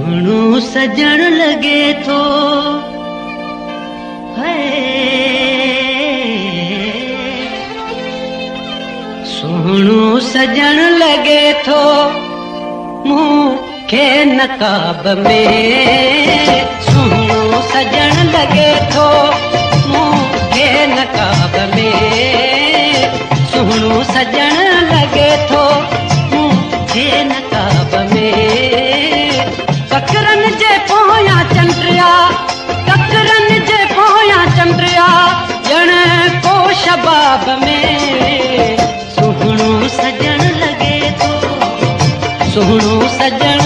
सुहणो सजण लगे थो है सुहणो सजण लगे थो मूंखे नकाब में सुहणो सजण लगे थो मूंखे नकाब में सुहणो सजण लगे थो मूंखे नकाब में ककरन जे पोयां चंड्रिया ककरन जे पोयां चंड्रिया ॼण को शबाब में सुहणो सजण लगे थो सुहणो सजण